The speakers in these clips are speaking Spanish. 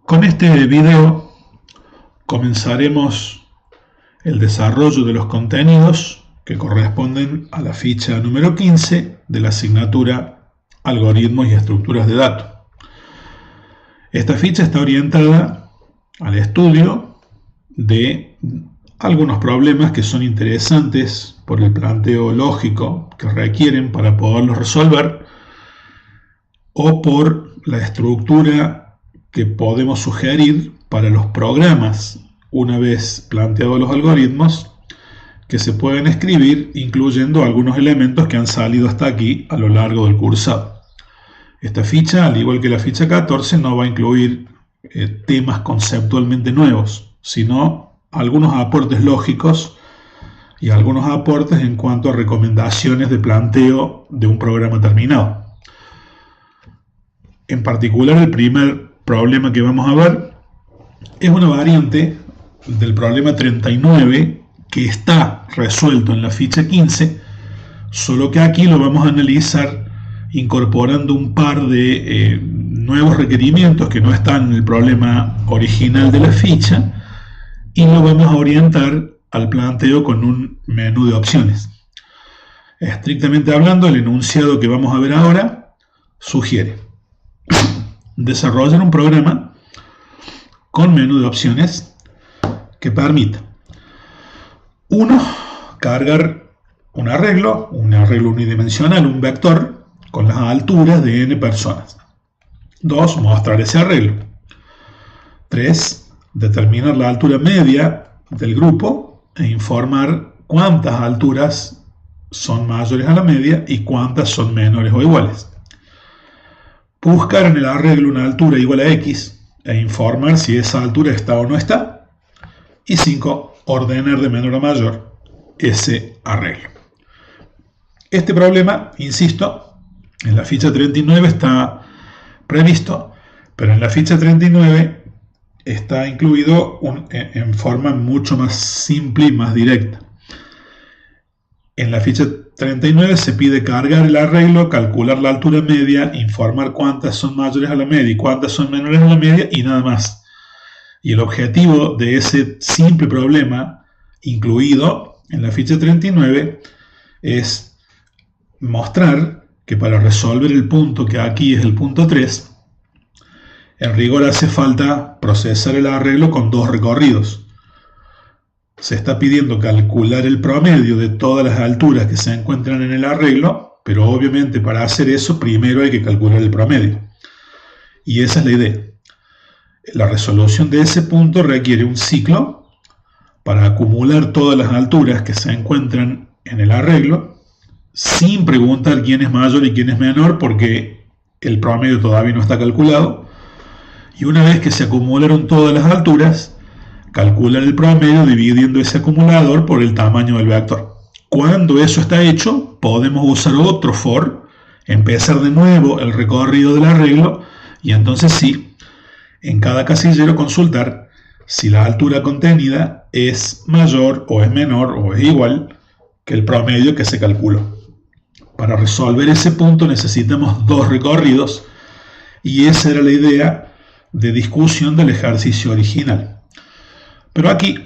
Con este video comenzaremos el desarrollo de los contenidos que corresponden a la ficha número 15 de la asignatura Algoritmos y Estructuras de Datos. Esta ficha está orientada al estudio de algunos problemas que son interesantes por el planteo lógico que requieren para poderlos resolver o por la estructura que podemos sugerir para los programas una vez planteados los algoritmos que se pueden escribir incluyendo algunos elementos que han salido hasta aquí a lo largo del cursado. Esta ficha, al igual que la ficha 14, no va a incluir temas conceptualmente nuevos, sino algunos aportes lógicos y algunos aportes en cuanto a recomendaciones de planteo de un programa terminado. En particular, el primer problema que vamos a ver es una variante del problema 39 que está resuelto en la ficha 15, solo que aquí lo vamos a analizar incorporando un par de nuevos requerimientos que no están en el problema original de la ficha y lo vamos a orientar al planteo con un menú de opciones. Estrictamente hablando, el enunciado que vamos a ver ahora sugiere desarrollar un programa con menú de opciones que permita: 1. Cargar un arreglo unidimensional, un vector, con las alturas de n personas. 2. Mostrar ese arreglo. 3. Determinar la altura media del grupo e informar cuántas alturas son mayores a la media y cuántas son menores o iguales. Buscar en el arreglo una altura igual a x e informar si esa altura está o no está. Y 5. Ordenar de menor a mayor ese arreglo. Este problema, insisto, en la ficha 39 está previsto, pero en la ficha 39 está incluido en forma mucho más simple y más directa. En la ficha 39 se pide cargar el arreglo, calcular la altura media, informar cuántas son mayores a la media y cuántas son menores a la media y nada más. Y el objetivo de ese simple problema incluido en la ficha 39 es mostrar que para resolver el punto que aquí es el punto 3, en rigor hace falta procesar el arreglo con dos recorridos. Se está pidiendo calcular el promedio de todas las alturas que se encuentran en el arreglo, pero obviamente para hacer eso primero hay que calcular el promedio. Y esa es la idea. La resolución de ese punto requiere un ciclo para acumular todas las alturas que se encuentran en el arreglo, sin preguntar quién es mayor y quién es menor, porque el promedio todavía no está calculado. Y una vez que se acumularon todas las alturas, calcular el promedio dividiendo ese acumulador por el tamaño del vector. Cuando eso está hecho, podemos usar otro for, empezar de nuevo el recorrido del arreglo y entonces sí, en cada casillero consultar si la altura contenida es mayor o es menor o es igual que el promedio que se calculó. Para resolver ese punto necesitamos dos recorridos y esa era la idea de discusión del ejercicio original. Pero aquí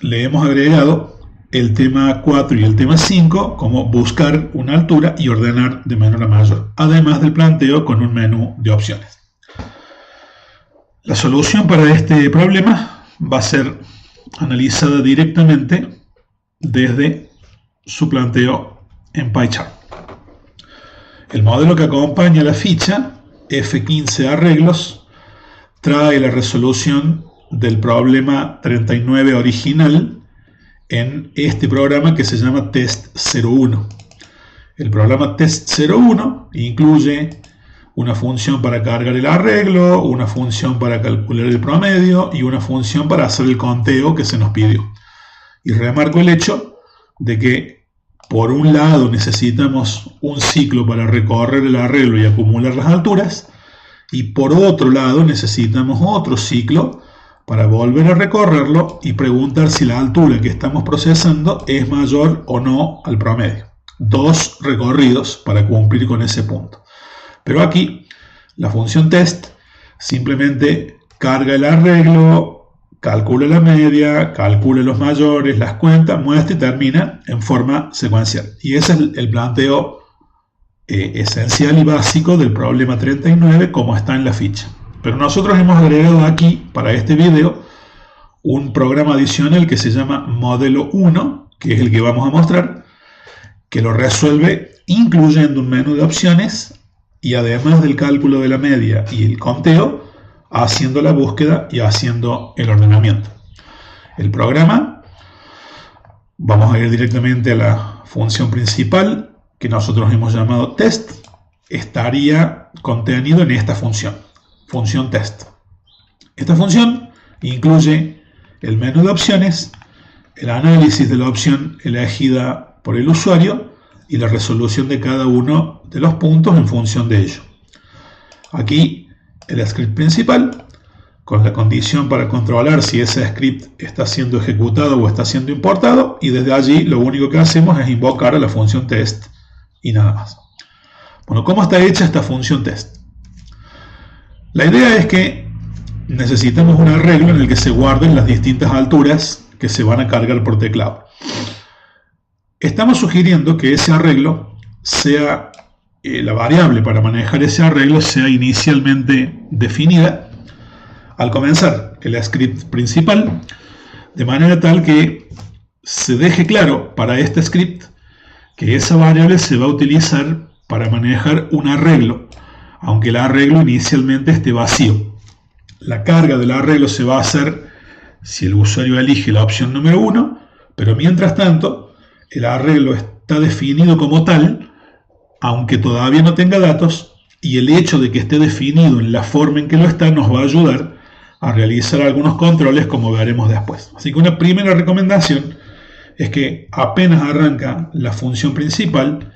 le hemos agregado el tema 4 y el tema 5 como buscar una altura y ordenar de menor a mayor, además del planteo con un menú de opciones. La solución para este problema va a ser analizada directamente desde su planteo en PyChart. El modelo que acompaña la ficha, F15 arreglos, trae la resolución del problema 39 original en este programa que se llama test01. El programa test01 incluye una función para cargar el arreglo, una función para calcular el promedio y una función para hacer el conteo que se nos pidió. Y remarco el hecho de que por un lado necesitamos un ciclo para recorrer el arreglo y acumular las alturas, y por otro lado necesitamos otro ciclo para volver a recorrerlo y preguntar si la altura que estamos procesando es mayor o no al promedio. Dos recorridos para cumplir con ese punto. Pero aquí la función test simplemente carga el arreglo, calcula la media, calcula los mayores, las cuentas, muestra y termina en forma secuencial. Y ese es el planteo esencial y básico del problema 39 como está en la ficha. Pero nosotros hemos agregado aquí, para este video, un programa adicional que se llama Modelo 1, que es el que vamos a mostrar, que lo resuelve incluyendo un menú de opciones y además del cálculo de la media y el conteo, haciendo la búsqueda y haciendo el ordenamiento. El programa, vamos a ir directamente a la función principal, que nosotros hemos llamado test, estaría contenido en esta función test. Esta función incluye el menú de opciones, el análisis de la opción elegida por el usuario y la resolución de cada uno de los puntos en función de ello. Aquí el script principal, con la condición para controlar si ese script está siendo ejecutado o está siendo importado, y desde allí lo único que hacemos es invocar a la función test y nada más. Bueno, ¿cómo está hecha esta función test? La idea es que necesitamos un arreglo en el que se guarden las distintas alturas que se van a cargar por teclado. Estamos sugiriendo que ese arreglo sea, la variable para manejar ese arreglo sea inicialmente definida al comenzar el script principal, de manera tal que se deje claro para este script que esa variable se va a utilizar para manejar un arreglo, aunque el arreglo inicialmente esté vacío. La carga del arreglo se va a hacer si el usuario elige la opción número 1, pero mientras tanto el arreglo está definido como tal, aunque todavía no tenga datos, y el hecho de que esté definido en la forma en que lo está nos va a ayudar a realizar algunos controles, como veremos después. Así que una primera recomendación es que apenas arranca la función principal,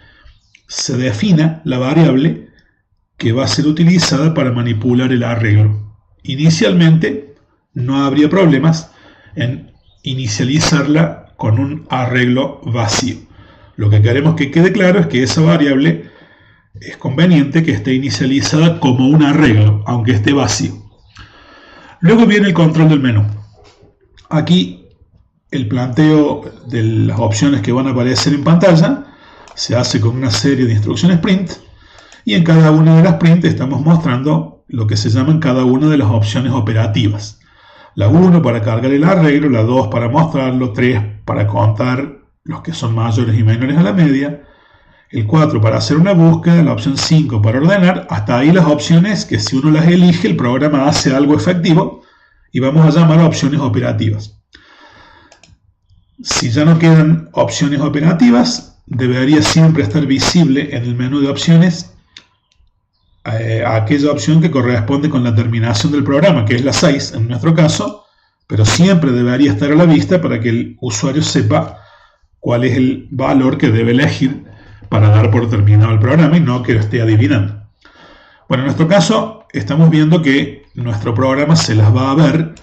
se defina la variable que va a ser utilizada para manipular el arreglo. Inicialmente no habría problemas en inicializarla con un arreglo vacío. Lo que queremos que quede claro es que esa variable es conveniente que esté inicializada como un arreglo, aunque esté vacío. Luego viene el control del menú. Aquí el planteo de las opciones que van a aparecer en pantalla se hace con una serie de instrucciones print, y en cada una de las print estamos mostrando lo que se llaman cada una de las opciones operativas. La 1 para cargar el arreglo, la 2 para mostrarlo, 3 para contar los que son mayores y menores a la media, el 4 para hacer una búsqueda, la opción 5 para ordenar. Hasta ahí las opciones que, si uno las elige, el programa hace algo efectivo y vamos a llamar opciones operativas. Si ya no quedan opciones operativas, debería siempre estar visible en el menú de opciones aquella opción que corresponde con la terminación del programa, que es la 6 en nuestro caso, pero siempre debería estar a la vista para que el usuario sepa cuál es el valor que debe elegir para dar por terminado el programa y no que lo esté adivinando. Bueno, en nuestro caso estamos viendo que nuestro programa se las va a ver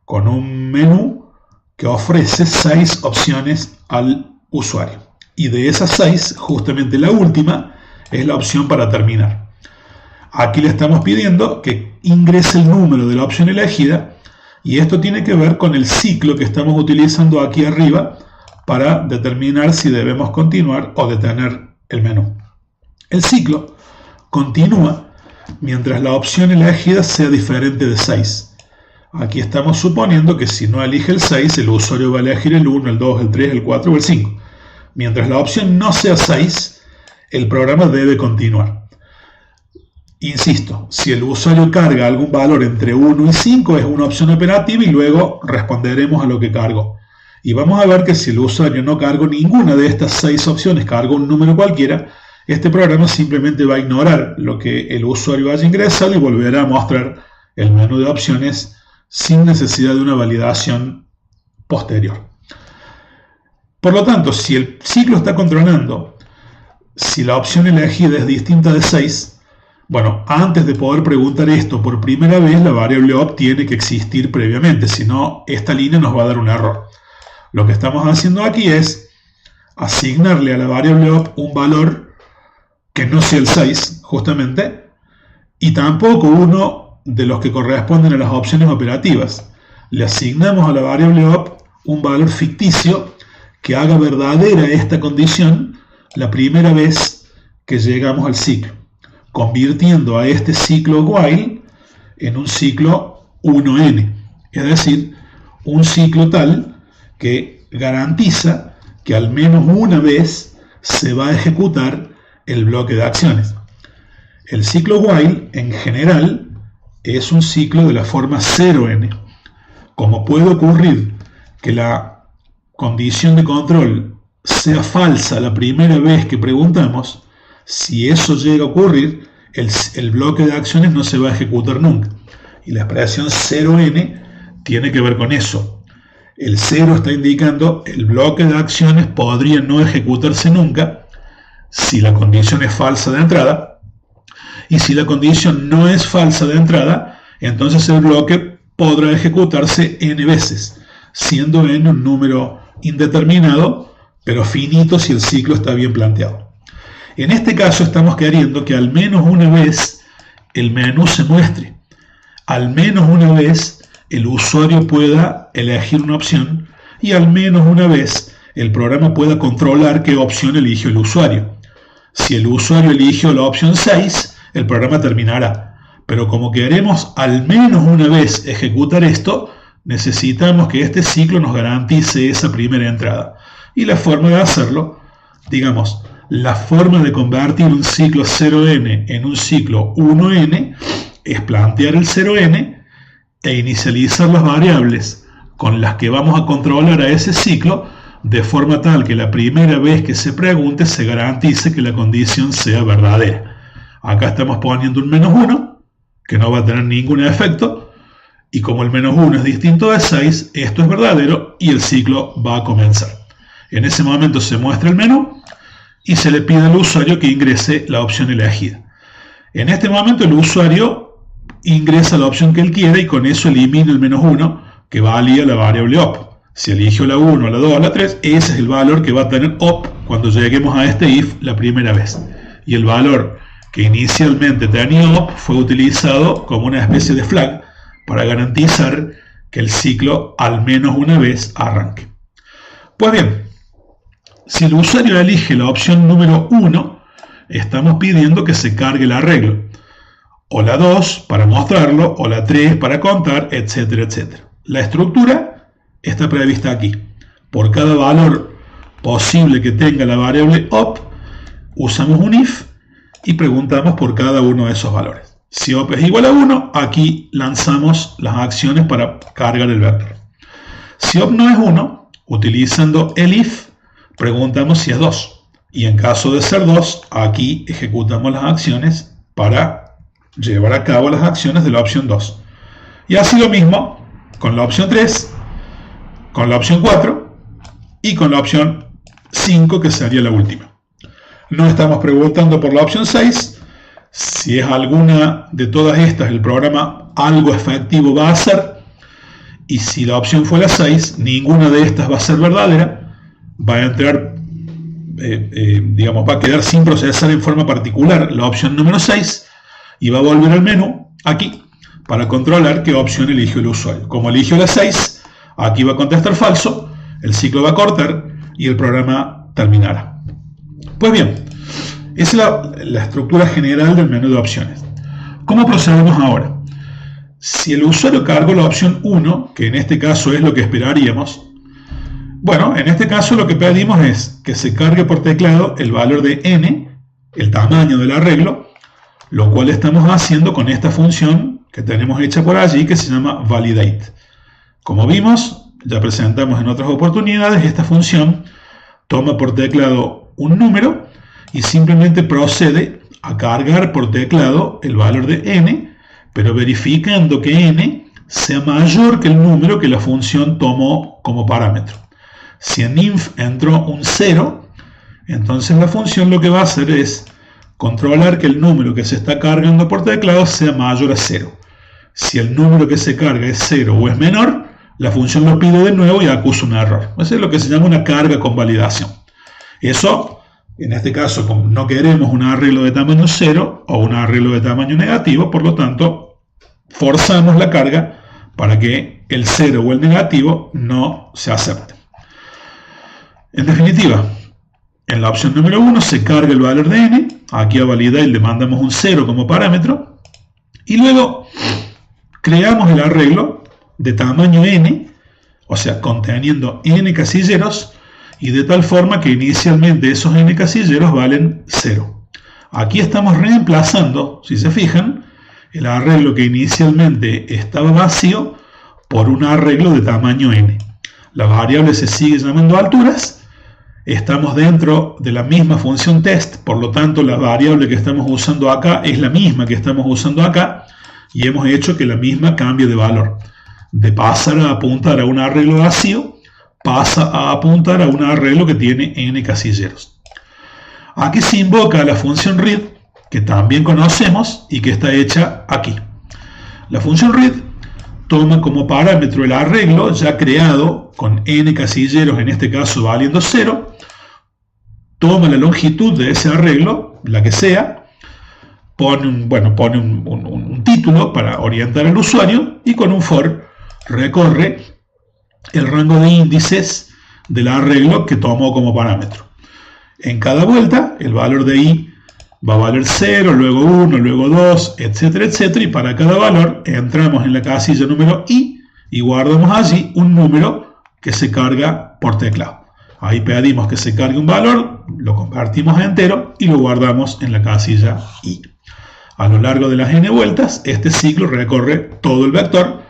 con un menú que ofrece 6 opciones al usuario. Y de esas 6, justamente la última es la opción para terminar. Aquí le estamos pidiendo que ingrese el número de la opción elegida, y esto tiene que ver con el ciclo que estamos utilizando aquí arriba para determinar si debemos continuar o detener el menú. El ciclo continúa mientras la opción elegida sea diferente de 6. Aquí estamos suponiendo que si no elige el 6, el usuario va a elegir el 1, el 2, el 3, el 4 o el 5. Mientras la opción no sea 6, el programa debe continuar. Insisto, si el usuario carga algún valor entre 1 y 5 es una opción operativa y luego responderemos a lo que cargó. Y vamos a ver que si el usuario no cargó ninguna de estas 6 opciones, cargó un número cualquiera, este programa simplemente va a ignorar lo que el usuario haya ingresado y volverá a mostrar el menú de opciones sin necesidad de una validación posterior. Por lo tanto, si el ciclo está controlando, si la opción elegida es distinta de 6, bueno, antes de poder preguntar esto por primera vez, la variable op tiene que existir previamente, si no, esta línea nos va a dar un error. Lo que estamos haciendo aquí es asignarle a la variable op un valor que no sea el 6, justamente, y tampoco uno de los que corresponden a las opciones operativas. Le asignamos a la variable op un valor ficticio que haga verdadera esta condición la primera vez que llegamos al ciclo, convirtiendo a este ciclo while en un ciclo 1n, es decir, un ciclo tal que garantiza que al menos una vez se va a ejecutar el bloque de acciones. El ciclo while en general es un ciclo de la forma 0n. Como puede ocurrir que la condición de control sea falsa la primera vez que preguntamos, si eso llega a ocurrir, el bloque de acciones no se va a ejecutar nunca. Y la expresión 0n tiene que ver con eso. El 0 está indicando el bloque de acciones podría no ejecutarse nunca si la condición es falsa de entrada. Y si la condición no es falsa de entrada, entonces el bloque podrá ejecutarse n veces, siendo n un número indeterminado, pero finito si el ciclo está bien planteado. En este caso estamos queriendo que al menos una vez el menú se muestre, al menos una vez el usuario pueda elegir una opción y al menos una vez el programa pueda controlar qué opción eligió el usuario. Si el usuario eligió la opción 6, el programa terminará. Pero como queremos al menos una vez ejecutar esto, necesitamos que este ciclo nos garantice esa primera entrada. Y la forma de hacerlo, digamos, la forma de convertir un ciclo 0n en un ciclo 1n es plantear el 0n e inicializar las variables con las que vamos a controlar a ese ciclo de forma tal que la primera vez que se pregunte se garantice que la condición sea verdadera. Acá estamos poniendo un -1 que no va a tener ningún efecto y como el -1 es distinto de 6, esto es verdadero y el ciclo va a comenzar. En ese momento se muestra el menú y se le pide al usuario que ingrese la opción elegida. En este momento el usuario ingresa la opción que él quiera y con eso elimina el -1 que valía la variable op. Si eligió la 1, la 2 o la 3, ese es el valor que va a tener op cuando lleguemos a este if la primera vez. Y el valor que inicialmente tenía op fue utilizado como una especie de flag para garantizar que el ciclo al menos una vez arranque. Pues bien, si el usuario elige la opción número 1, estamos pidiendo que se cargue el arreglo, o la 2 para mostrarlo, o la 3 para contar, etcétera, etcétera. La estructura está prevista aquí. Por cada valor posible que tenga la variable op, usamos un if y preguntamos por cada uno de esos valores. Si op es igual a 1, aquí lanzamos las acciones para cargar el vector. Si op no es 1, utilizando el if, preguntamos si es 2. Y en caso de ser 2, aquí ejecutamos las acciones para llevar a cabo las acciones de la opción 2. Y así lo mismo con la opción 3, con la opción 4 y con la opción 5, que sería la última. No estamos preguntando por la opción 6. Si es alguna de todas estas, el programa algo efectivo va a hacer. Y si la opción fue la 6, ninguna de estas va a ser verdadera. Va a entrar, digamos, va a quedar sin procesar en forma particular la opción número 6 y va a volver al menú aquí para controlar qué opción eligió el usuario. Como eligió la 6, aquí va a contestar falso, el ciclo va a cortar y el programa terminará. Pues bien, esa es la estructura general del menú de opciones. ¿Cómo procedemos ahora? Si el usuario cargó la opción 1, que en este caso es lo que esperaríamos, bueno, en este caso lo que pedimos es que se cargue por teclado el valor de n, el tamaño del arreglo, lo cual estamos haciendo con esta función que tenemos hecha por allí que se llama validate. Como vimos, ya presentamos en otras oportunidades, esta función toma por teclado un número y simplemente procede a cargar por teclado el valor de n, pero verificando que n sea mayor que el número que la función tomó como parámetro. Si en inf entró un 0, entonces la función lo que va a hacer es controlar que el número que se está cargando por teclado sea mayor a 0. Si el número que se carga es 0 o es menor, la función lo pide de nuevo y acusa un error. Eso es lo que se llama una carga con validación. Eso, en este caso, como no queremos un arreglo de tamaño 0 o un arreglo de tamaño negativo, por lo tanto, forzamos la carga para que el 0 o el negativo no se acepten. En definitiva, en la opción número 1 se carga el valor de n, aquí a validate le mandamos un 0 como parámetro, y luego creamos el arreglo de tamaño n, o sea, conteniendo n casilleros, y de tal forma que inicialmente esos n casilleros valen 0. Aquí estamos reemplazando, si se fijan, el arreglo que inicialmente estaba vacío por un arreglo de tamaño n. La variable se sigue llamando alturas, estamos dentro de la misma función test, por lo tanto la variable que estamos usando acá es la misma que estamos usando acá, y hemos hecho que la misma cambie de valor. De pasar a apuntar a un arreglo vacío, pasa a apuntar a un arreglo que tiene n casilleros. Aquí se invoca la función read, que también conocemos y que está hecha aquí. La función read toma como parámetro el arreglo ya creado con n casilleros, en este caso valiendo 0, toma la longitud de ese arreglo, la que sea, pone un título para orientar al usuario y con un for recorre el rango de índices del arreglo que tomó como parámetro. En cada vuelta el valor de i va a valer 0, luego 1, luego 2, etcétera, etcétera, y para cada valor entramos en la casilla número i y guardamos allí un número que se carga por teclado. Ahí pedimos que se cargue un valor, lo convertimos a entero y lo guardamos en la casilla i. A lo largo de las n vueltas, este ciclo recorre todo el vector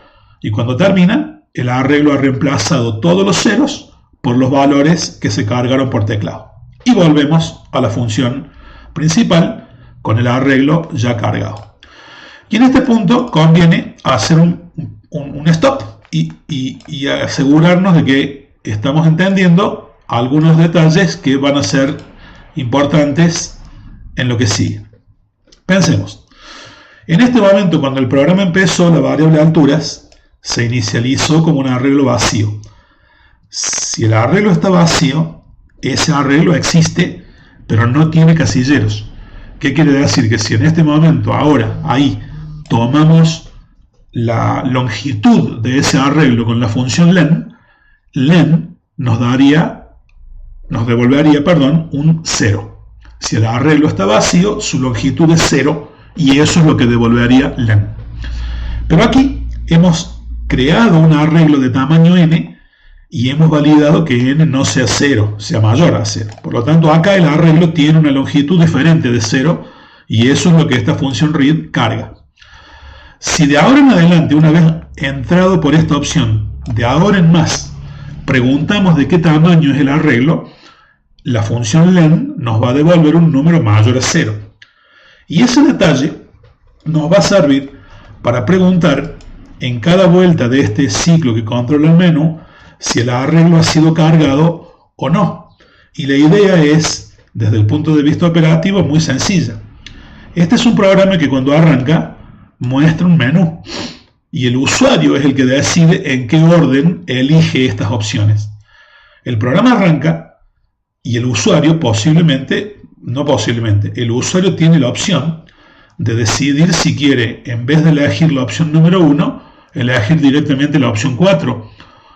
y cuando termina, el arreglo ha reemplazado todos los ceros por los valores que se cargaron por teclado. Y volvemos a la función principal con el arreglo ya cargado. Y en este punto conviene hacer un stop y asegurarnos de que estamos entendiendo algunos detalles que van a ser importantes en lo que sigue. Pensemos. En este momento, cuando el programa empezó, la variable alturas se inicializó como un arreglo vacío. Si el arreglo está vacío, ese arreglo existe, pero no tiene casilleros. ¿Qué quiere decir? Que si en este momento, ahora, ahí, tomamos la longitud de ese arreglo con la función len nos devolvería un 0. Si el arreglo está vacío, su longitud es 0 y eso es lo que devolvería len. Pero aquí hemos creado un arreglo de tamaño n y hemos validado que n no sea 0, sea mayor a 0. Por lo tanto, acá el arreglo tiene una longitud diferente de 0 y eso es lo que esta función read carga. Si de ahora en adelante, una vez entrado por esta opción, de ahora en más, preguntamos de qué tamaño es el arreglo, la función len nos va a devolver un número mayor a 0. Y ese detalle nos va a servir para preguntar en cada vuelta de este ciclo que controla el menú si el arreglo ha sido cargado o no. Y la idea es, desde el punto de vista operativo, muy sencilla. Este es un programa que cuando arranca muestra un menú y el usuario es el que decide en qué orden elige estas opciones. El programa arranca y el usuario el usuario tiene la opción de decidir si quiere, en vez de elegir la opción número 1, elegir directamente la opción 4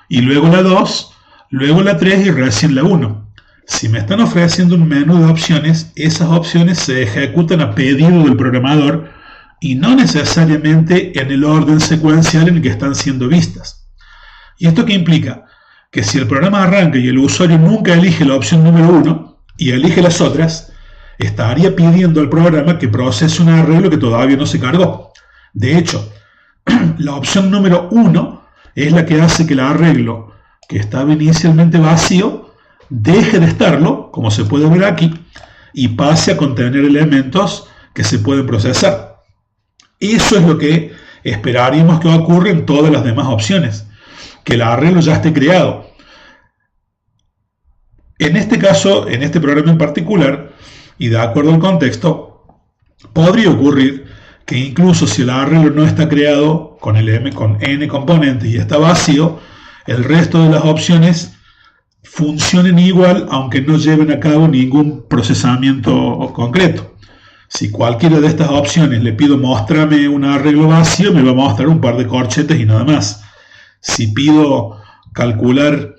y luego la 2, luego la 3 y recién la 1. Si me están ofreciendo un menú de opciones, esas opciones se ejecutan a pedido del programador y no necesariamente en el orden secuencial en el que están siendo vistas. ¿Y esto qué implica? Que si el programa arranca y el usuario nunca elige la opción número 1 y elige las otras, estaría pidiendo al programa que procese un arreglo que todavía no se cargó. De hecho, la opción número 1 es la que hace que el arreglo que estaba inicialmente vacío deje de estarlo, como se puede ver aquí, y pase a contener elementos que se pueden procesar. Eso es lo que esperaríamos que ocurra en todas las demás opciones, que el arreglo ya esté creado. En este caso, en este programa en particular, y de acuerdo al contexto, podría ocurrir que incluso si el arreglo no está creado con n componentes y está vacío, el resto de las opciones funcionen igual aunque no lleven a cabo ningún procesamiento concreto. Si cualquiera de estas opciones le pido mostrarme un arreglo vacío, me va a mostrar un par de corchetes y nada más. Si pido calcular,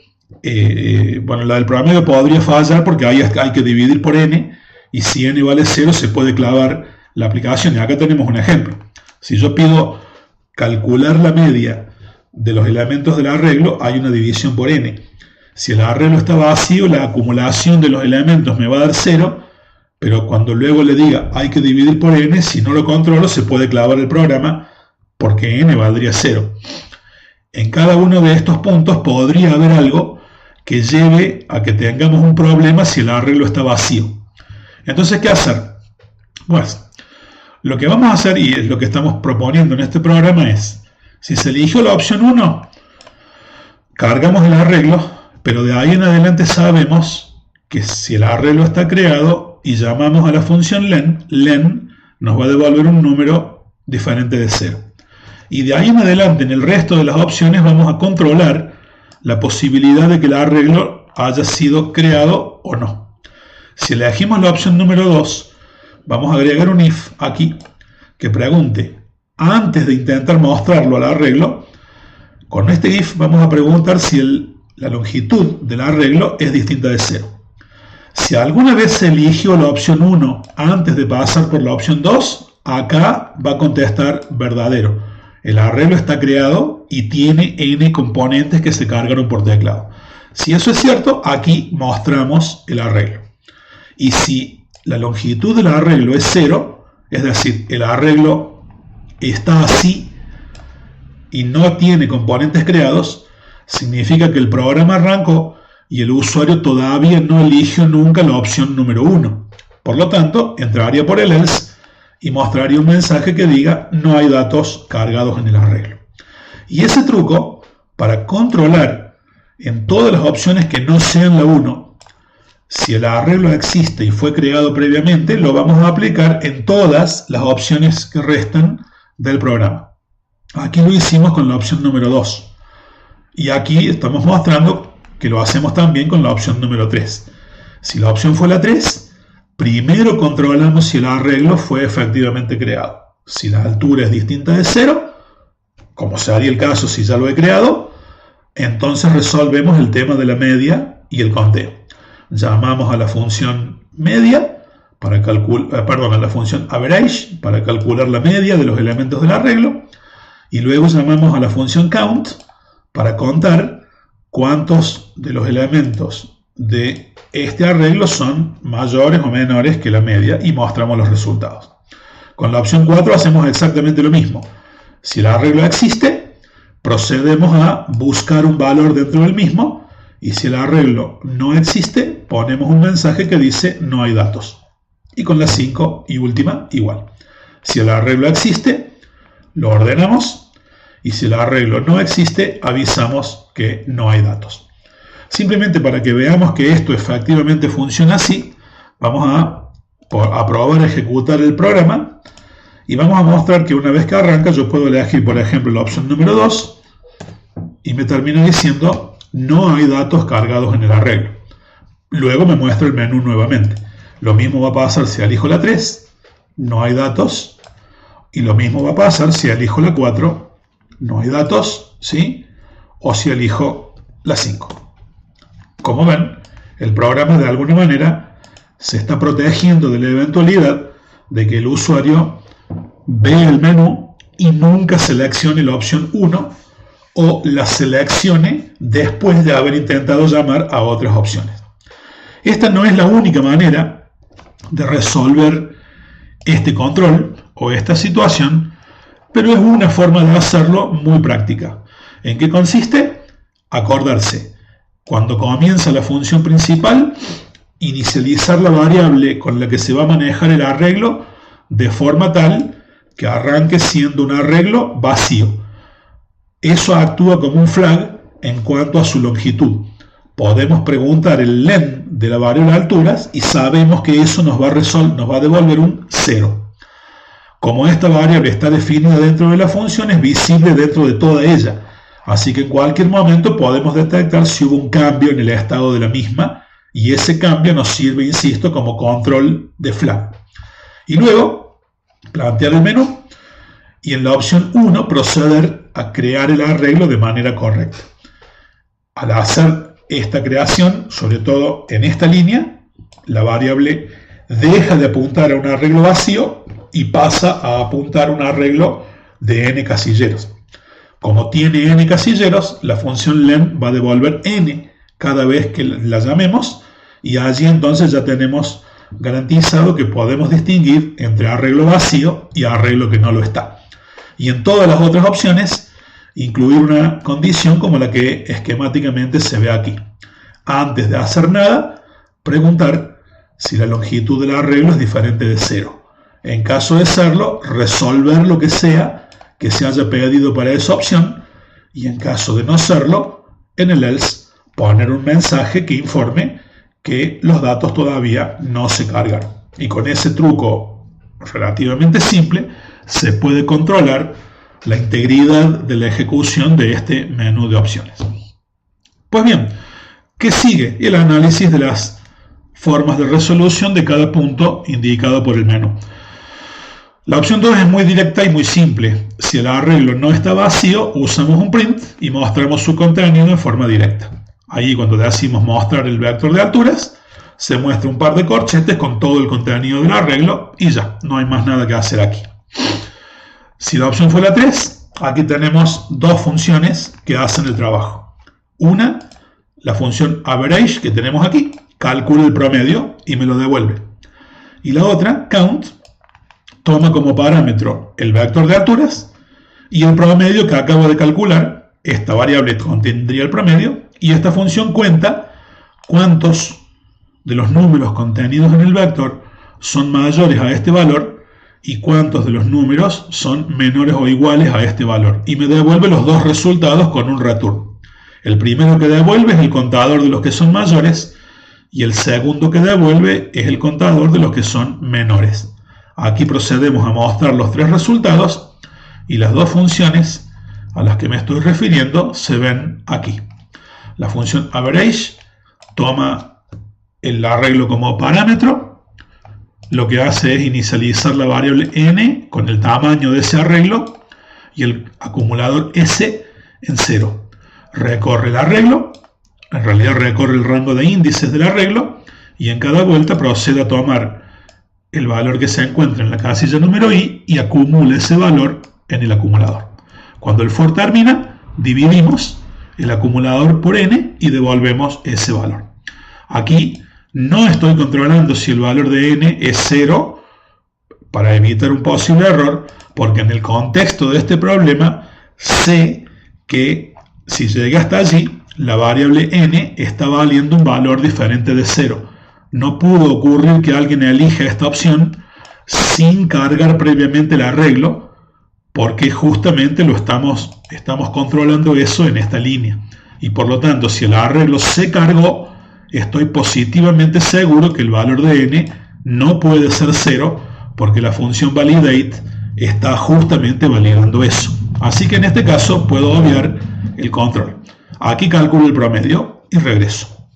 bueno, la del promedio podría fallar porque ahí hay que dividir por n, y si n vale 0 se puede clavar la aplicación. Y acá tenemos un ejemplo. Si yo pido calcular la media de los elementos del arreglo, hay una división por n. Si el arreglo está vacío, la acumulación de los elementos me va a dar 0, pero cuando luego le diga hay que dividir por n, si no lo controlo se puede clavar el programa porque n valdría 0. En cada uno de estos puntos podría haber algo que lleve a que tengamos un problema si el arreglo está vacío. Entonces, ¿qué hacer? Pues, lo que vamos a hacer, y es lo que estamos proponiendo en este programa, es, si se eligió la opción 1, cargamos el arreglo, pero de ahí en adelante sabemos que si el arreglo está creado y llamamos a la función len nos va a devolver un número diferente de 0. Y de ahí en adelante, en el resto de las opciones, vamos a controlar la posibilidad de que el arreglo haya sido creado o no. Si elegimos la opción número 2, vamos a agregar un if aquí que pregunte, antes de intentar mostrarlo al arreglo, con este if vamos a preguntar si la longitud del arreglo es distinta de 0. Si alguna vez se eligió la opción 1 antes de pasar por la opción 2, acá va a contestar verdadero. El arreglo está creado y tiene n componentes que se cargaron por teclado. Si eso es cierto, aquí mostramos el arreglo. Y si la longitud del arreglo es 0, es decir, el arreglo está así y no tiene componentes creados, significa que el programa arrancó y el usuario todavía no eligió nunca la opción número 1. Por lo tanto, entraría por el else y mostraría un mensaje que diga no hay datos cargados en el arreglo. Y ese truco, para controlar en todas las opciones que no sean la 1, si el arreglo existe y fue creado previamente, lo vamos a aplicar en todas las opciones que restan del programa. Aquí lo hicimos con la opción número 2. Y aquí estamos mostrando que lo hacemos también con la opción número 3. Si la opción fue la 3, primero controlamos si el arreglo fue efectivamente creado. Si la altura es distinta de 0, como sería el caso si ya lo he creado, entonces resolvemos el tema de la media y el conteo. Llamamos a la función media para a la función average para calcular la media de los elementos del arreglo, y luego llamamos a la función count para contar cuántos de los elementos de este arreglo son mayores o menores que la media y mostramos los resultados. Con la opción 4 hacemos exactamente lo mismo. Si el arreglo existe, procedemos a buscar un valor dentro del mismo, y si el arreglo no existe, ponemos un mensaje que dice no hay datos. Y con la 5 y última, igual. Si el arreglo existe, lo ordenamos, y si el arreglo no existe, avisamos que no hay datos. Simplemente para que veamos que esto efectivamente funciona así, vamos a probar a ejecutar el programa y vamos a mostrar que una vez que arranca yo puedo elegir, por ejemplo, la opción número 2 y me termina diciendo no hay datos cargados en el arreglo. Luego me muestra el menú nuevamente. Lo mismo va a pasar si elijo la 3, no hay datos, y lo mismo va a pasar si elijo la 4, no hay datos, ¿sí? O si elijo la 5. Como ven, el programa de alguna manera se está protegiendo de la eventualidad de que el usuario vea el menú y nunca seleccione la opción 1 o la seleccione después de haber intentado llamar a otras opciones. Esta no es la única manera de resolver este control o esta situación, pero es una forma de hacerlo muy práctica. ¿En qué consiste? Acordarse. Cuando comienza la función principal, inicializar la variable con la que se va a manejar el arreglo de forma tal que arranque siendo un arreglo vacío. Eso actúa como un flag en cuanto a su longitud. Podemos preguntar el len de la variable alturas y sabemos que eso nos va a devolver un 0. Como esta variable está definida dentro de la función, es visible dentro de toda ella. Así que en cualquier momento podemos detectar si hubo un cambio en el estado de la misma, y ese cambio nos sirve, insisto, como control de flag. Y luego plantear el menú y en la opción 1 proceder a crear el arreglo de manera correcta. Al hacer esta creación, sobre todo en esta línea, la variable deja de apuntar a un arreglo vacío y pasa a apuntar a un arreglo de n casilleros. Como tiene n casilleros, la función len va a devolver n cada vez que la llamemos y allí entonces ya tenemos garantizado que podemos distinguir entre arreglo vacío y arreglo que no lo está. Y en todas las otras opciones, incluir una condición como la que esquemáticamente se ve aquí. Antes de hacer nada, preguntar si la longitud del arreglo es diferente de 0. En caso de serlo, resolver lo que sea que se haya pedido para esa opción y en caso de no serlo, en el else poner un mensaje que informe que los datos todavía no se cargaron. Y con ese truco relativamente simple se puede controlar la integridad de la ejecución de este menú de opciones. Pues bien, ¿qué sigue? El análisis de las formas de resolución de cada punto indicado por el menú. La opción 2 es muy directa y muy simple. Si el arreglo no está vacío, usamos un print y mostramos su contenido en forma directa. Ahí cuando decimos mostrar el vector de alturas, se muestra un par de corchetes con todo el contenido del arreglo y ya, no hay más nada que hacer aquí. Si la opción fue la 3, aquí tenemos dos funciones que hacen el trabajo. Una, la función average que tenemos aquí, calcula el promedio y me lo devuelve. Y la otra, count, toma como parámetro el vector de alturas y el promedio que acabo de calcular, esta variable contendría el promedio y esta función cuenta cuántos de los números contenidos en el vector son mayores a este valor y cuántos de los números son menores o iguales a este valor. Y me devuelve los dos resultados con un return. El primero que devuelve es el contador de los que son mayores y el segundo que devuelve es el contador de los que son menores. Aquí procedemos a mostrar los tres resultados y las dos funciones a las que me estoy refiriendo se ven aquí. La función average toma el arreglo como parámetro. Lo que hace es inicializar la variable n con el tamaño de ese arreglo y el acumulador s en 0. Recorre el arreglo, en realidad recorre el rango de índices del arreglo y en cada vuelta procede a tomar el valor que se encuentra en la casilla número i y acumula ese valor en el acumulador. Cuando el for termina, dividimos el acumulador por n y devolvemos ese valor. Aquí no estoy controlando si el valor de n es 0 para evitar un posible error, porque en el contexto de este problema sé que si llegué hasta allí, la variable n está valiendo un valor diferente de 0. No pudo ocurrir que alguien elija esta opción sin cargar previamente el arreglo, porque justamente estamos controlando eso en esta línea. Y por lo tanto, si el arreglo se cargó, estoy positivamente seguro que el valor de n no puede ser 0, porque la función validate está justamente validando eso. Así que en este caso puedo obviar el control. Aquí calculo el promedio y regreso.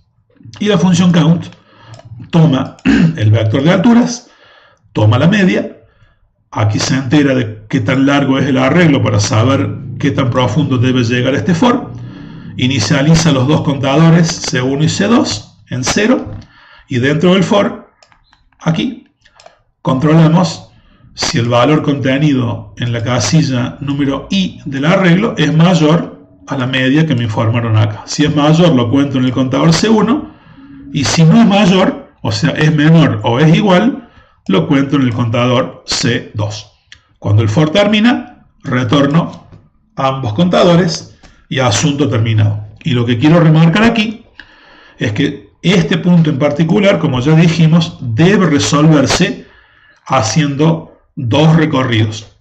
Y la función count toma el vector de alturas, toma la media, aquí se entera de qué tan largo es el arreglo para saber qué tan profundo debe llegar este for, inicializa los dos contadores C1 y C2 en 0 y dentro del for, aquí, controlamos si el valor contenido en la casilla número i del arreglo es mayor a la media que me informaron acá. Si es mayor lo cuento en el contador C1 y si no es mayor, o sea es menor o es igual, lo cuento en el contador C2. Cuando el for termina, retorno ambos contadores y asunto terminado. Y lo que quiero remarcar aquí es que este punto en particular, como ya dijimos, debe resolverse haciendo dos recorridos.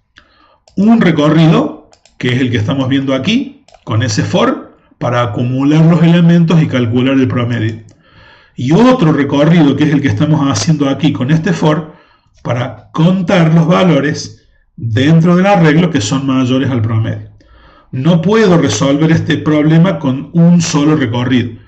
Un recorrido, que es el que estamos viendo aquí, con ese for, para acumular los elementos y calcular el promedio. Y otro recorrido, que es el que estamos haciendo aquí con este for, para contar los valores dentro del arreglo que son mayores al promedio. No puedo resolver este problema con un solo recorrido.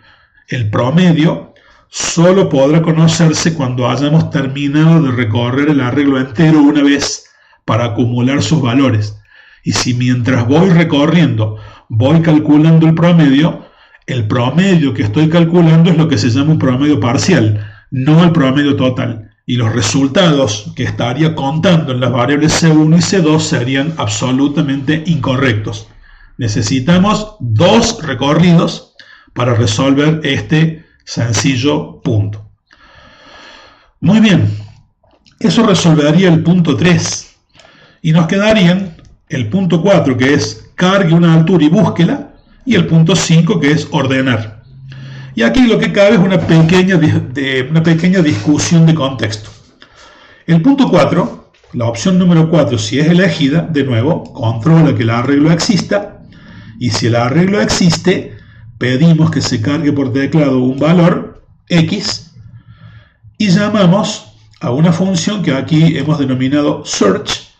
El promedio solo podrá conocerse cuando hayamos terminado de recorrer el arreglo entero una vez para acumular sus valores. Y si mientras voy recorriendo voy calculando el promedio que estoy calculando es lo que se llama un promedio parcial, no el promedio total. Y los resultados que estaría contando en las variables C1 y C2 serían absolutamente incorrectos. Necesitamos 2 recorridos para resolver este sencillo punto. Muy bien, eso resolvería el punto 3. Y nos quedarían el punto 4, que es cargue una altura y búsquela, y el punto 5, que es ordenar. Y aquí lo que cabe es una pequeña discusión de contexto. El punto 4, la opción número 4, si es elegida, de nuevo, controla que el arreglo exista, y si el arreglo existe, pedimos que se cargue por teclado un valor X, y llamamos a una función que aquí hemos denominado search,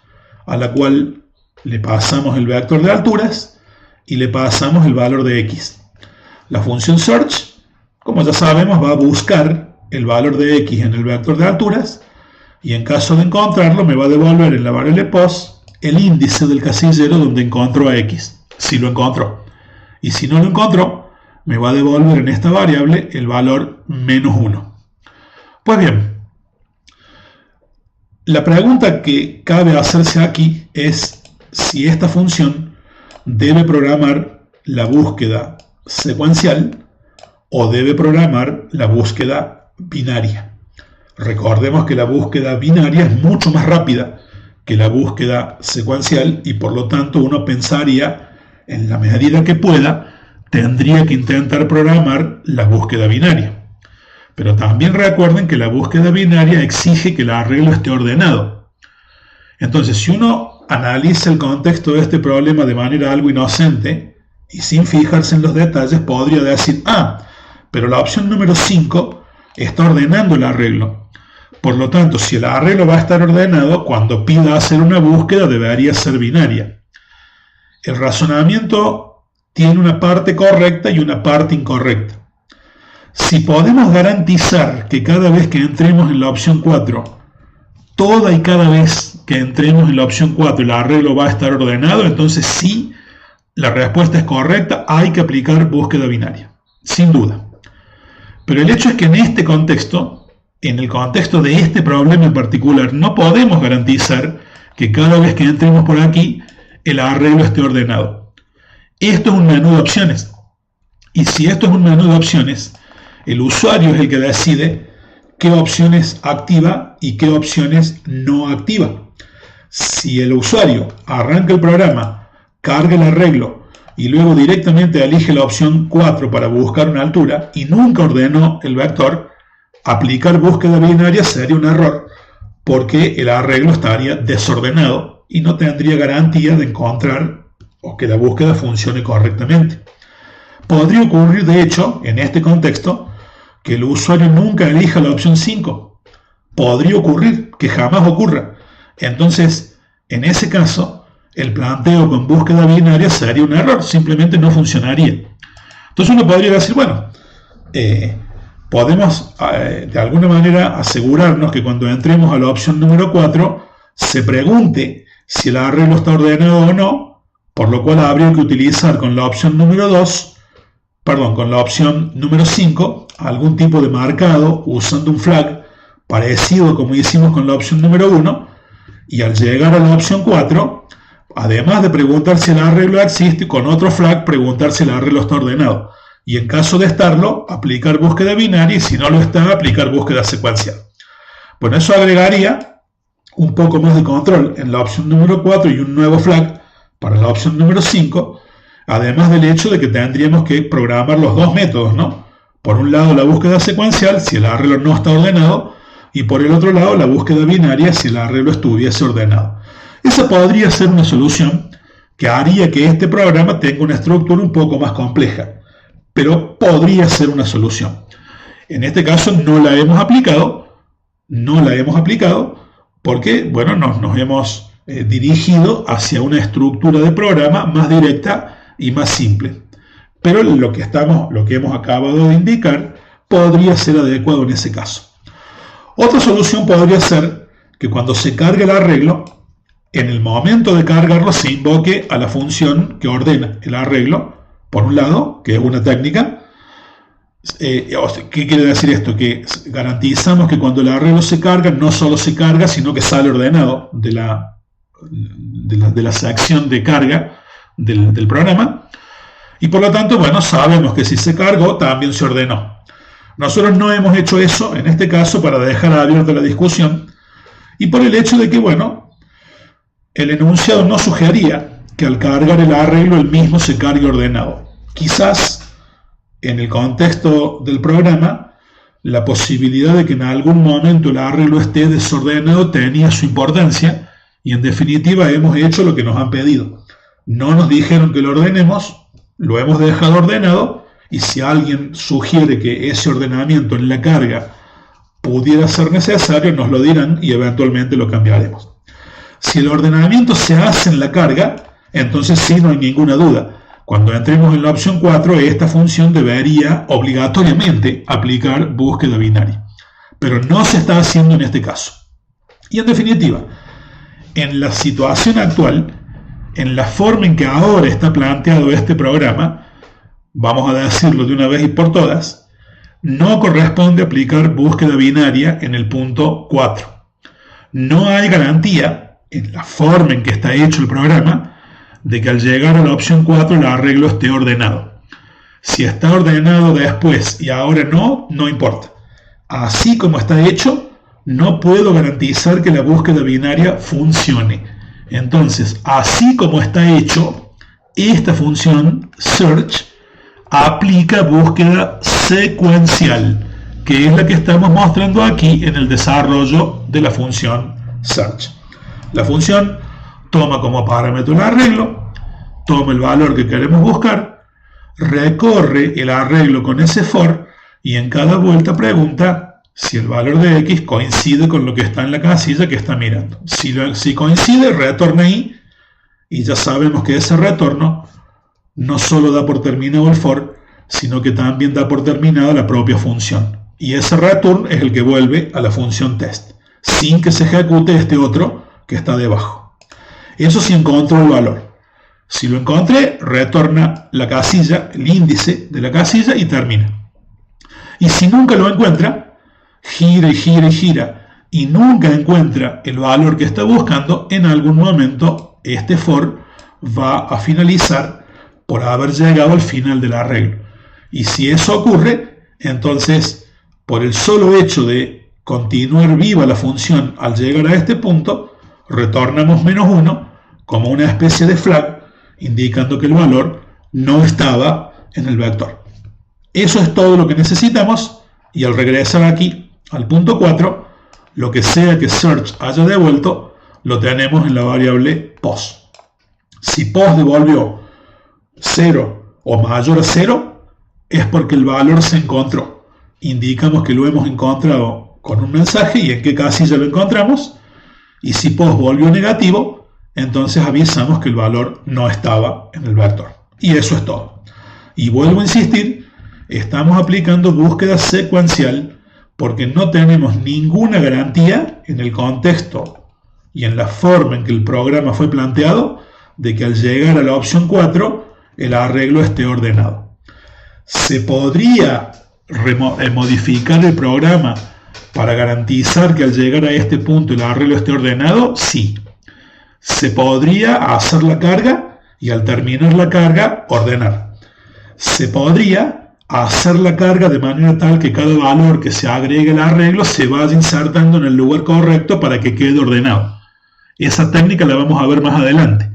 a la cual le pasamos el vector de alturas y le pasamos el valor de X. La función search, como ya sabemos, va a buscar el valor de X en el vector de alturas y en caso de encontrarlo me va a devolver en la variable post el índice del casillero donde encontró a X, si lo encontró. Y si no lo encontró, me va a devolver en esta variable el valor -1. Pues bien, la pregunta que cabe hacerse aquí es si esta función debe programar la búsqueda secuencial o debe programar la búsqueda binaria. Recordemos que la búsqueda binaria es mucho más rápida que la búsqueda secuencial y por lo tanto uno pensaría, en la medida que pueda, tendría que intentar programar la búsqueda binaria. Pero también recuerden que la búsqueda binaria exige que el arreglo esté ordenado. Entonces, si uno analiza el contexto de este problema de manera algo inocente y sin fijarse en los detalles, podría decir, pero la opción número 5 está ordenando el arreglo. Por lo tanto, si el arreglo va a estar ordenado, cuando pida hacer una búsqueda debería ser binaria. El razonamiento tiene una parte correcta y una parte incorrecta. Si podemos garantizar que cada vez que entremos en la opción 4, toda y cada vez que entremos en la opción 4 el arreglo va a estar ordenado, entonces sí, la respuesta es correcta, hay que aplicar búsqueda binaria, sin duda. Pero el hecho es que en este contexto, en el contexto de este problema en particular, no podemos garantizar que cada vez que entremos por aquí el arreglo esté ordenado. Esto es un menú de opciones. Y si esto es un menú de opciones, el usuario es el que decide qué opciones activa y qué opciones no activa. Si el usuario arranca el programa, carga el arreglo y luego directamente elige la opción 4 para buscar una altura y nunca ordenó el vector, aplicar búsqueda binaria sería un error porque el arreglo estaría desordenado y no tendría garantía de encontrar o que la búsqueda funcione correctamente. Podría ocurrir, de hecho, en este contexto, que el usuario nunca elija la opción 5. Podría ocurrir, que jamás ocurra. Entonces, en ese caso, el planteo con búsqueda binaria sería un error, simplemente no funcionaría. Entonces uno podría decir, bueno, podemos de alguna manera asegurarnos que cuando entremos a la opción número 4, se pregunte si el arreglo está ordenado o no, por lo cual habría que utilizar con la opción número 5, algún tipo de marcado usando un flag parecido como hicimos con la opción número 1, y al llegar a la opción 4, además de preguntar si el arreglo existe, con otro flag preguntar si el arreglo está ordenado. Y en caso de estarlo, aplicar búsqueda binaria, y si no lo está, aplicar búsqueda secuencial. Bueno, eso agregaría un poco más de control en la opción número 4 y un nuevo flag para la opción número 5, además del hecho de que tendríamos que programar los dos métodos, ¿no? Por un lado la búsqueda secuencial si el arreglo no está ordenado, y por el otro lado la búsqueda binaria si el arreglo estuviese ordenado. Esa podría ser una solución que haría que este programa tenga una estructura un poco más compleja, pero podría ser una solución. En este caso no la hemos aplicado porque, bueno, nos hemos dirigido hacia una estructura de programa más directa y más simple. Pero lo que hemos acabado de indicar podría ser adecuado en ese caso. Otra solución podría ser que cuando se cargue el arreglo, en el momento de cargarlo se invoque a la función que ordena el arreglo, por un lado, que es una técnica. ¿Qué quiere decir esto? Que garantizamos que cuando el arreglo se carga, no solo se carga, sino que sale ordenado de la sección de carga del programa. Y por lo tanto, bueno, sabemos que si se cargó, también se ordenó. Nosotros no hemos hecho eso en este caso para dejar abierta la discusión y por el hecho de que, bueno, el enunciado no sugería que al cargar el arreglo el mismo se cargue ordenado. Quizás en el contexto del programa la posibilidad de que en algún momento el arreglo esté desordenado tenía su importancia y en definitiva hemos hecho lo que nos han pedido. No nos dijeron que lo ordenemos, lo hemos dejado ordenado y si alguien sugiere que ese ordenamiento en la carga pudiera ser necesario, nos lo dirán y eventualmente lo cambiaremos. Si el ordenamiento se hace en la carga, entonces sí, no hay ninguna duda. Cuando entremos en la opción 4, esta función debería obligatoriamente aplicar búsqueda binaria. Pero no se está haciendo en este caso. Y en definitiva, en la situación actual, en la forma en que ahora está planteado este programa, vamos a decirlo de una vez y por todas, no corresponde aplicar búsqueda binaria en el punto 4. No hay garantía, en la forma en que está hecho el programa, de que al llegar a la opción 4 el arreglo esté ordenado. Si está ordenado después y ahora no, no importa. Así como está hecho, no puedo garantizar que la búsqueda binaria funcione. Entonces, así como está hecho, esta función search aplica búsqueda secuencial, que es la que estamos mostrando aquí en el desarrollo de la función search. La función toma como parámetro el arreglo, toma el valor que queremos buscar, recorre el arreglo con ese for y en cada vuelta pregunta si el valor de x coincide con lo que está en la casilla que está mirando. Si coincide, retorna ahí y ya sabemos que ese retorno no solo da por terminado el for, sino que también da por terminada la propia función. Y ese return es el que vuelve a la función test, sin que se ejecute este otro que está debajo. Eso si encontró el valor. Si lo encontré, retorna la casilla, el índice de la casilla y termina. Y si nunca lo encuentra, gira y gira y gira, y nunca encuentra el valor que está buscando, en algún momento este for va a finalizar por haber llegado al final del arreglo. Y si eso ocurre, entonces, por el solo hecho de continuar viva la función al llegar a este punto, retornamos -1 como una especie de flag, indicando que el valor no estaba en el vector. Eso es todo lo que necesitamos, y al regresar aquí al punto 4, lo que sea que search haya devuelto, lo tenemos en la variable pos. Si pos devolvió 0 o mayor a 0, es porque el valor se encontró. Indicamos que lo hemos encontrado con un mensaje y en qué casilla lo encontramos. Y si pos volvió negativo, entonces avisamos que el valor no estaba en el vector. Y eso es todo. Y vuelvo a insistir, estamos aplicando búsqueda secuencial porque no tenemos ninguna garantía en el contexto y en la forma en que el programa fue planteado de que al llegar a la opción 4 el arreglo esté ordenado. ¿Se podría modificar el programa para garantizar que al llegar a este punto el arreglo esté ordenado? Sí. Se podría hacer la carga y al terminar la carga ordenar. Se podría hacer la carga de manera tal que cada valor que se agregue al arreglo se vaya insertando en el lugar correcto para que quede ordenado. Esa técnica la vamos a ver más adelante.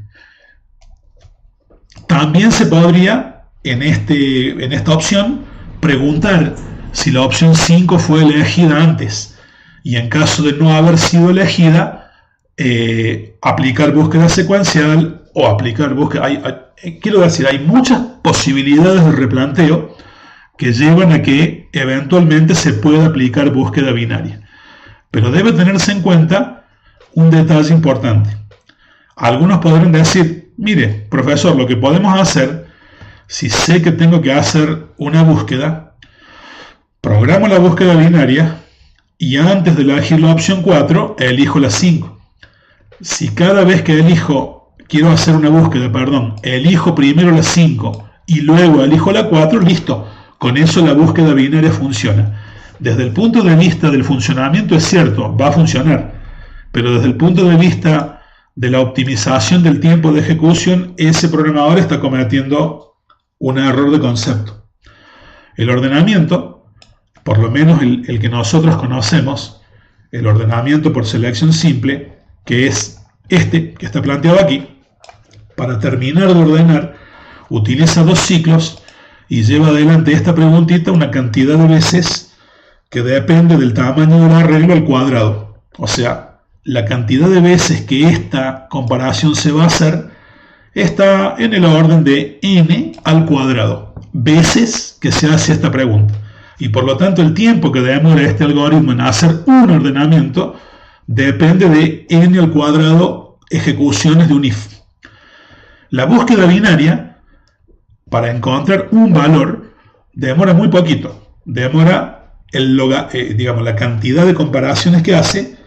También se podría, en esta opción, preguntar si la opción 5 fue elegida antes y en caso de no haber sido elegida, aplicar búsqueda secuencial o aplicar búsqueda. Quiero decir, hay muchas posibilidades de replanteo que llevan a que eventualmente se pueda aplicar búsqueda binaria. Pero debe tenerse en cuenta un detalle importante. Algunos podrán decir, mire, profesor, lo que podemos hacer, si sé que tengo que hacer una búsqueda, Programo la búsqueda binaria y antes de elegir la opción 4, elijo la 5. Si cada vez que quiero hacer una búsqueda, elijo primero la 5 y luego elijo la 4, listo. Con eso la búsqueda binaria funciona. Desde el punto de vista del funcionamiento es cierto, va a funcionar, pero desde el punto de vista de la optimización del tiempo de ejecución, ese programador está cometiendo un error de concepto. El ordenamiento, por lo menos el que nosotros conocemos, el ordenamiento por selección simple, que es este que está planteado aquí, para terminar de ordenar, utiliza 2 ciclos y lleva adelante esta preguntita una cantidad de veces que depende del tamaño del arreglo al cuadrado. O sea, la cantidad de veces que esta comparación se va a hacer está en el orden de n al cuadrado, veces que se hace esta pregunta. Y por lo tanto el tiempo que demora este algoritmo en hacer un ordenamiento depende de n al cuadrado ejecuciones de un if. La búsqueda binaria, para encontrar un valor, demora muy poquito. Demora la cantidad de comparaciones que hace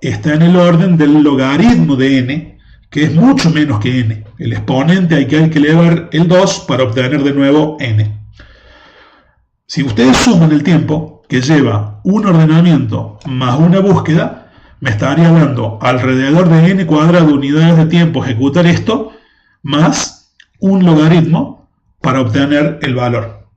está en el orden del logaritmo de n, que es mucho menos que n. El exponente hay que elevar el 2 para obtener de nuevo n. Si ustedes suman el tiempo que lleva un ordenamiento más una búsqueda, me estaría dando alrededor de n cuadrado unidades de tiempo ejecutar esto, más un logaritmo para obtener el valor.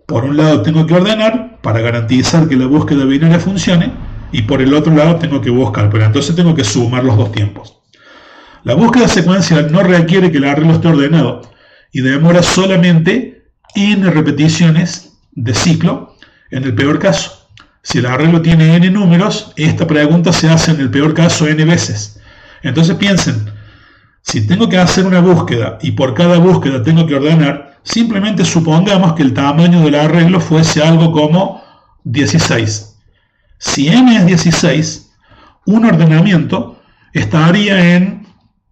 Por un lado tengo que ordenar para garantizar que la búsqueda binaria funcione, y por el otro lado tengo que buscar, pero entonces tengo que sumar los 2 tiempos. La búsqueda secuencial no requiere que el arreglo esté ordenado y demora solamente n repeticiones de ciclo en el peor caso. Si el arreglo tiene n números, esta pregunta se hace en el peor caso n veces. Entonces piensen, si tengo que hacer una búsqueda y por cada búsqueda tengo que ordenar, simplemente supongamos que el tamaño del arreglo fuese algo como 16. Si n es 16, un ordenamiento estaría en,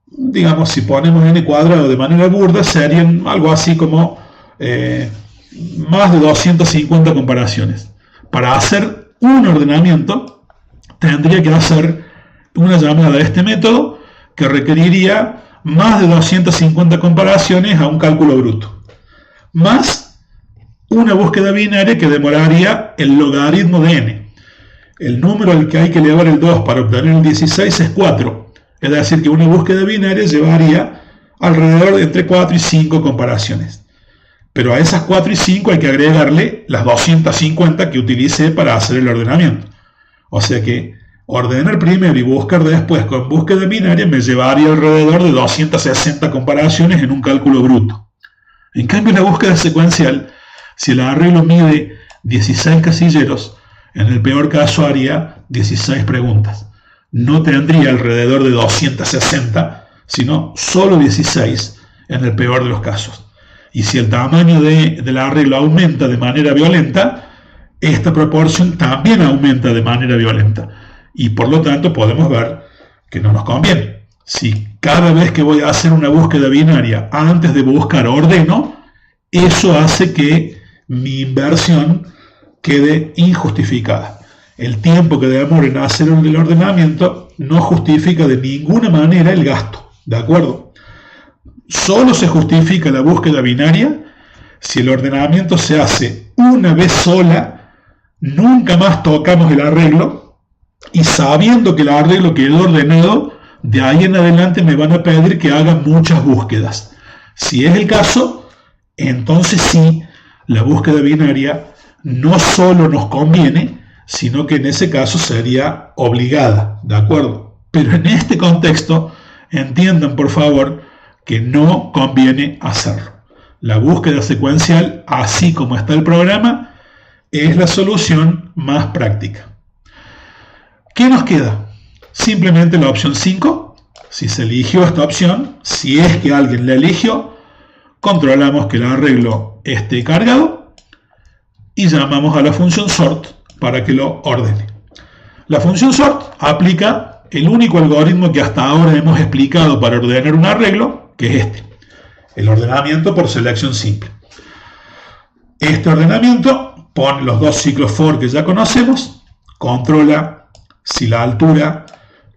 digamos, si ponemos n cuadrado de manera burda, serían algo así como más de 250 comparaciones. Para hacer un ordenamiento, tendría que hacer una llamada a este método que requeriría más de 250 comparaciones a un cálculo bruto, más una búsqueda binaria que demoraría el logaritmo de n. El número al que hay que elevar el 2 para obtener el 16 es 4, es decir que una búsqueda binaria llevaría alrededor de entre 4 y 5 comparaciones. Pero a esas 4 y 5 hay que agregarle las 250 que utilicé para hacer el ordenamiento. O sea que ordenar primero y buscar después con búsqueda binaria me llevaría alrededor de 260 comparaciones en un cálculo bruto. En cambio, en la búsqueda secuencial, si el arreglo mide 16 casilleros, en el peor caso haría 16 preguntas. No tendría alrededor de 260, sino solo 16 en el peor de los casos. Y si el tamaño del arreglo aumenta de manera violenta, esta proporción también aumenta de manera violenta. Y por lo tanto podemos ver que no nos conviene. Si cada vez que voy a hacer una búsqueda binaria antes de buscar ordeno, eso hace que mi inversión quede injustificada. El tiempo que demora en hacer el ordenamiento no justifica de ninguna manera el gasto, ¿de acuerdo? Solo se justifica la búsqueda binaria si el ordenamiento se hace una vez sola, nunca más tocamos el arreglo, y sabiendo que el arreglo quedó ordenado, de ahí en adelante me van a pedir que haga muchas búsquedas. Si es el caso, entonces sí, la búsqueda binaria no solo nos conviene, sino que en ese caso sería obligada, ¿de acuerdo? Pero en este contexto, entiendan por favor que no conviene hacerlo. La búsqueda secuencial, así como está el programa, es la solución más práctica. ¿Qué nos queda? Simplemente la opción 5. Si se eligió esta opción, si es que alguien la eligió, controlamos que el arreglo esté cargado y llamamos a la función sort para que lo ordene. La función sort aplica el único algoritmo que hasta ahora hemos explicado para ordenar un arreglo, que es el ordenamiento por selección simple. Este ordenamiento pone los dos ciclos for que ya conocemos, controla si la altura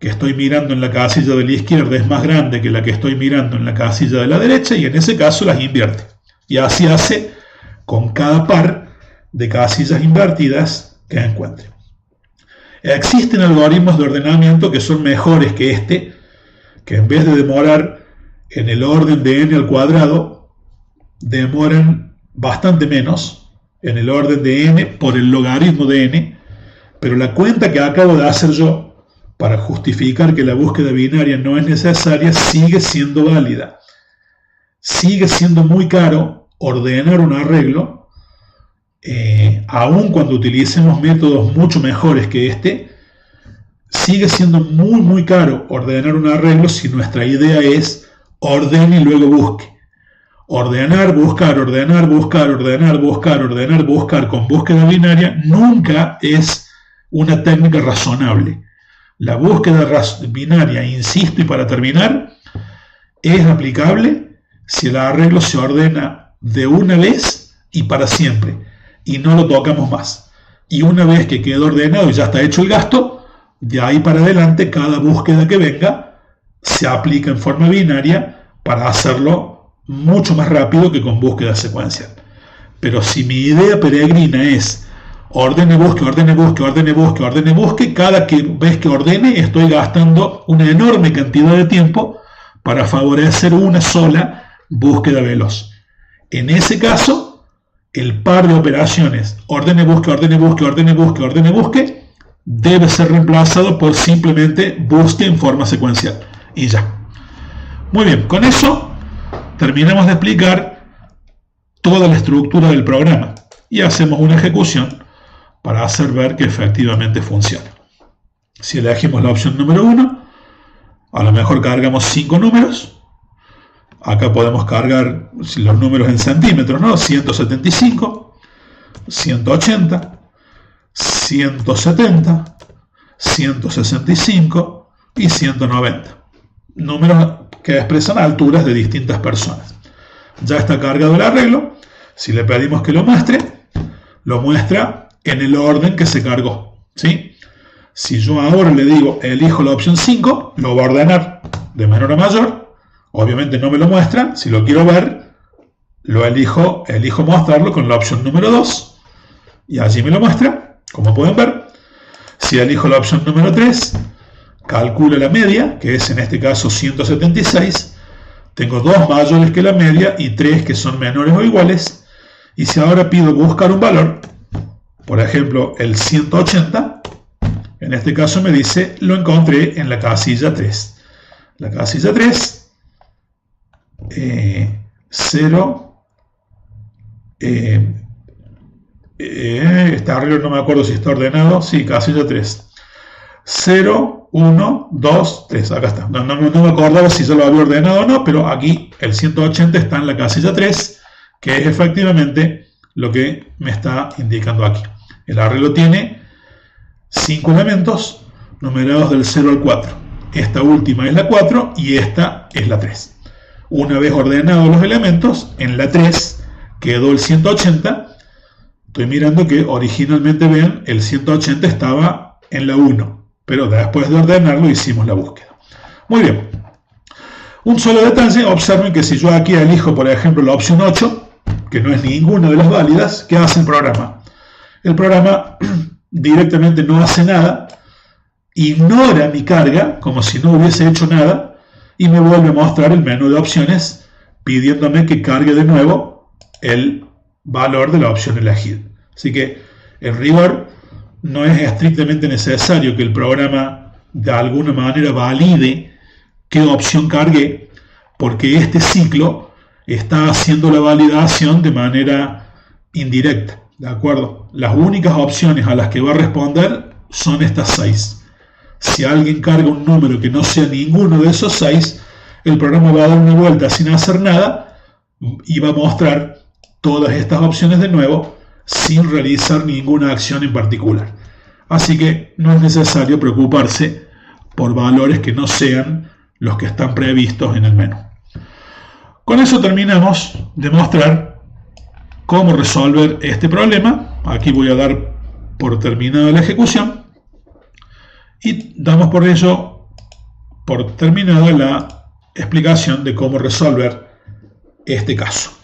que estoy mirando en la casilla de la izquierda es más grande que la que estoy mirando en la casilla de la derecha, y en ese caso las invierte. Y así hace con cada par de casillas invertidas que encuentre. Existen algoritmos de ordenamiento que son mejores que este, que en vez de demorar en el orden de n al cuadrado, demoran bastante menos en el orden de n por el logaritmo de n, pero la cuenta que acabo de hacer yo para justificar que la búsqueda binaria no es necesaria sigue siendo válida. Sigue siendo muy caro ordenar un arreglo, aun cuando utilicemos métodos mucho mejores que este. Sigue siendo muy caro ordenar un arreglo si nuestra idea es ordene y luego busque. Ordenar, buscar, ordenar, buscar, ordenar, buscar, ordenar, buscar con búsqueda binaria nunca es una técnica razonable. La búsqueda binaria, insisto y para terminar, es aplicable si el arreglo se ordena de una vez y para siempre y no lo tocamos más. Y una vez que quedó ordenado y ya está hecho el gasto, de ahí para adelante cada búsqueda que venga se aplica en forma binaria para hacerlo mucho más rápido que con búsqueda secuencial. Pero si mi idea peregrina es ordene, busque, ordene, busque, ordene, busque, ordene, busque, cada vez que ordene estoy gastando una enorme cantidad de tiempo para favorecer una sola búsqueda veloz. En ese caso, el par de operaciones ordene, busque, ordene, busque, ordene, busque, ordene, busque debe ser reemplazado por simplemente busque en forma secuencial. Y ya. Muy bien, con eso terminamos de explicar toda la estructura del programa y hacemos una ejecución para hacer ver que efectivamente funciona. Si elegimos la opción número 1, a lo mejor cargamos 5 números. Acá podemos cargar los números en centímetros, ¿no? 175, 180, 170, 165 y 190. Números que expresan alturas de distintas personas. Ya está cargado el arreglo. Si le pedimos que lo muestra en el orden que se cargó, ¿sí? Si yo ahora le digo elijo la opción 5, lo va a ordenar de menor a mayor. Obviamente no me lo muestra. Si lo quiero ver, lo elijo mostrarlo con la opción número 2 y allí me lo muestra, como pueden ver. Si elijo la opción número 3, calculo la media, que es en este caso 176. Tengo 2 mayores que la media y 3 que son menores o iguales. Y si ahora pido buscar un valor, por ejemplo el 180, en este caso me dice lo encontré en la casilla 3. La casilla 3, 0, este arreglo no me acuerdo si está ordenado, sí, casilla 3, 0, 1, 2, 3, acá está. No me acordaba si yo lo había ordenado o no, pero aquí el 180 está en la casilla 3, que es efectivamente lo que me está indicando aquí. El arreglo tiene 5 elementos numerados del 0 al 4. Esta última es la 4 y esta es la 3. Una vez ordenados los elementos, en la 3 quedó el 180. Estoy mirando que originalmente, vean, el 180 estaba en la 1, pero después de ordenarlo hicimos la búsqueda. Muy bien. Un solo detalle, observen que si yo aquí elijo, por ejemplo, la opción 8, que no es ninguna de las válidas, ¿qué hace el programa? El programa directamente no hace nada, ignora mi carga como si no hubiese hecho nada y me vuelve a mostrar el menú de opciones pidiéndome que cargue de nuevo el valor de la opción elegida. Así que en rigor no es estrictamente necesario que el programa de alguna manera valide qué opción cargué, porque este ciclo está haciendo la validación de manera indirecta, ¿de acuerdo? Las únicas opciones a las que va a responder son estas 6. Si alguien carga un número que no sea ninguno de esos 6, el programa va a dar una vuelta sin hacer nada y va a mostrar todas estas opciones de nuevo sin realizar ninguna acción en particular. Así que no es necesario preocuparse por valores que no sean los que están previstos en el menú. Con eso terminamos de mostrar cómo resolver este problema aquí voy a dar por terminada la ejecución y damos por ello por terminada la explicación de cómo resolver este caso.